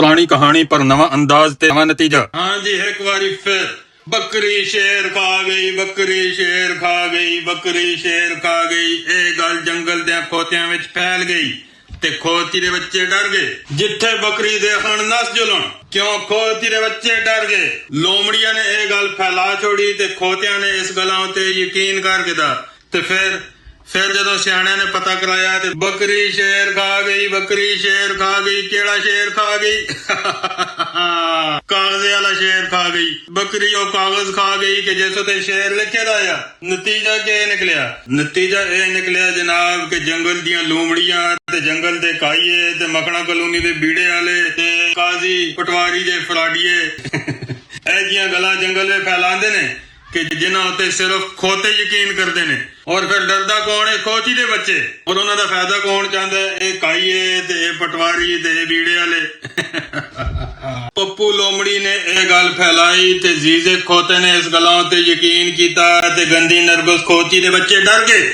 पुरानी कहानी पर नवा अंदाज ते नवा नतीजा। हाँ जी, एक बारी फिर बकरी शेर खा गई, बकरी शेर खा गई, बकरी शेर खा गई। ये गल जंगल दे खोतियां विच फैल गई ते खोती दे बच्चे डर गए। जिथे बकरी देखण नस जुलन, क्यों खोती दे बच्चे डर गए। लोमड़िया ने यह गल फैला छोड़ी ते खोतियां ने इस गलां ते यकीन कर दिता। ते फिर जदों सियाणियां ने पता कराया ते बकरी शेर खा गई, बकरी शेर खा गई। केड़ा शेर खा गई? कागज़े वाला शेर खा गई। बकरी वो कागज खा गई कि जिस उत्ते शेर लिखे दा आ। नतीजा क्या निकलिया? नतीजा यह निकलिया जनाब कि जंगल दियां लोमड़ियां ते जंगल दे काईए ते मखना कलोनी दे बीड़े वाले ते काजी पटवारी दे फराडिए ऐजियां गल्लां जंगल में फैलांदे ने कि जिन्हां उत्ते सिर्फ खोते यकीन करते ने। और फिर डरदा कौन है? खोती दे बच्चे। और उन्हां दा फायदा कौन चाहता है? ये काईए ते ये पटवारी ते ये बीड़े वाले। पप्पू लोमड़ी ने यह गल फैलाई ते जीजे खोते ने इस गल्लां ते यकीन किया ते गंदी नर्वस खोती दे बच्चे डर गए।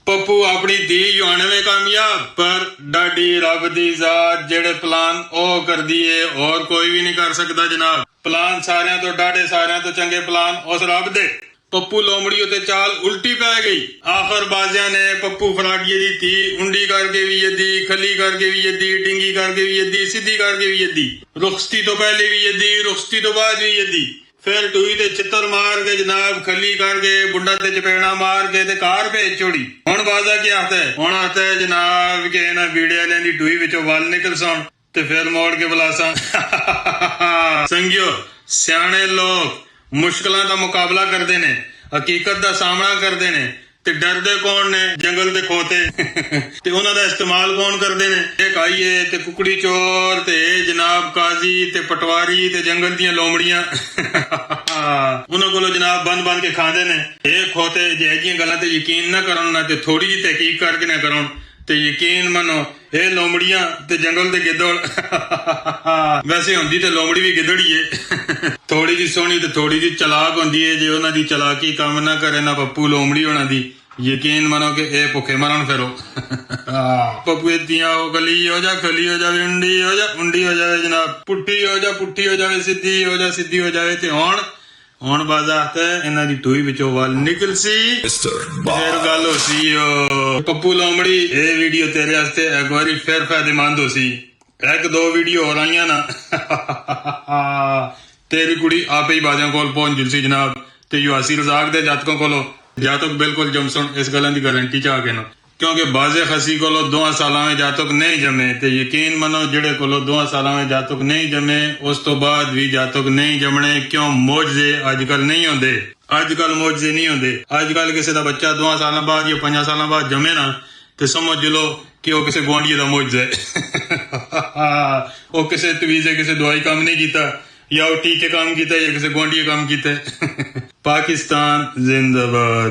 पप्पू अपनी धी युआने में कामयाब, पर डाडी रब दी जात जेड़े प्लान ओ कर दिए और कोई भी नहीं कर सकता जनाब। प्लान सारियां तो डाडे, सारियां तो चंगे प्लान उस रब दे। पप्पू लोमड़ी उत्ते चाल उल्टी पै गई। आखिर बाजिया ने पप्पू फराडिये दी धी उंडी करके भी यदी, खली करके भी यदी, डिंगी करके भी यदी, सीधी करके भी यदी, रुखसती तो पहले भी यदी, रुखसती तो बाद भी यदी। फिर टूई ते चित्तर मार के जनाब खली करके बुंडा ते चपेड़ा मार के ते कार भेज छोड़ी। हुण बाजा क्या आता है? हुण आता है जनाब कि इन्हां बीड़े वालियां दी टूई विचों वल निकल सन ते फिर मोड़ के बुलासा। संगियो, सियाणे लोग मुश्किलां दा मुकाबला करदे ने, हकीकत दा सामना करदे ने ते डरदे कौन ने? जंगल दे खोते। ते उन्हां दा इस्तेमाल कौन करदे ने? एक आईए ते कुकड़ी चोर ते जनाब काजी ते पटवारी ते जंगल दियां लोमड़ियां। उन्हां कोलों जनाब बन के खांदे ने। ये खोते जे इहियां गल्लां ते यकीन ना करन ना ते थोड़ी जी तहकीक करके ना करन ते यकीन मनो ये लोमड़ियां ते जंगल दे गिद्दड़। वैसे हुंदी ते लोमड़ी भी गिद्दड़ ही है। थोड़ी जी सोहनी ते थोड़ी जी चलाक हुंदी है। जे उन्हां दी चलाकी काम ना करे ना पप्पू लोमड़ी होना दी, यकीन मनो कि ए भुखे मरन फिरो। पप्पू दियां हो गली हो जा, खली हो जावे, उंडी हो जा, उंडी हो जावे जनाब, पुट्ठी हो जा, पुट्ठी हो जावे, सीधी हो जा, सीधी हो जावे। ते हुण बाजा आता है इन्हां दी टूई विचों वल निकल सी। फिर गल हो सी पप्पू लोमड़ी ये वीडियो तेरे वास्ते एक बारी फिर फायदेमंद हो सी। एक दो वीडियो हो आईयां ना तेरी कुड़ी आपे ही बाजियां कोल पहुंच जुलसी जनाब। ते युआसी रजाक दे जातकों कोलो जातक बिल्कुल जमसन इस गल्लां दी गारंटी चाह के ना, क्योंकि बाजे खसी कोलो 2 सालां में जातक नहीं जमे ते यकीन मनो जेड़े कोलो 2 सालां में जातक नहीं जमे उस तो बाद भी जातक नहीं जमने। क्यों? मोजे अजकल नहीं होंदे, अजकल मोजे नहीं होंदे। अजकल किसी दा बच्चा 2 सालां बाद या 5 सालां बाद जमे ना ते समझ लो कि वो किसी गुआंढिये दा मोजा है। वो किसी तवीजे किसी दवाई काम नहीं कीता या वो टीके काम कीता या किसी गुआंढिये काम कीता। पाकिस्तान जिंदाबाद।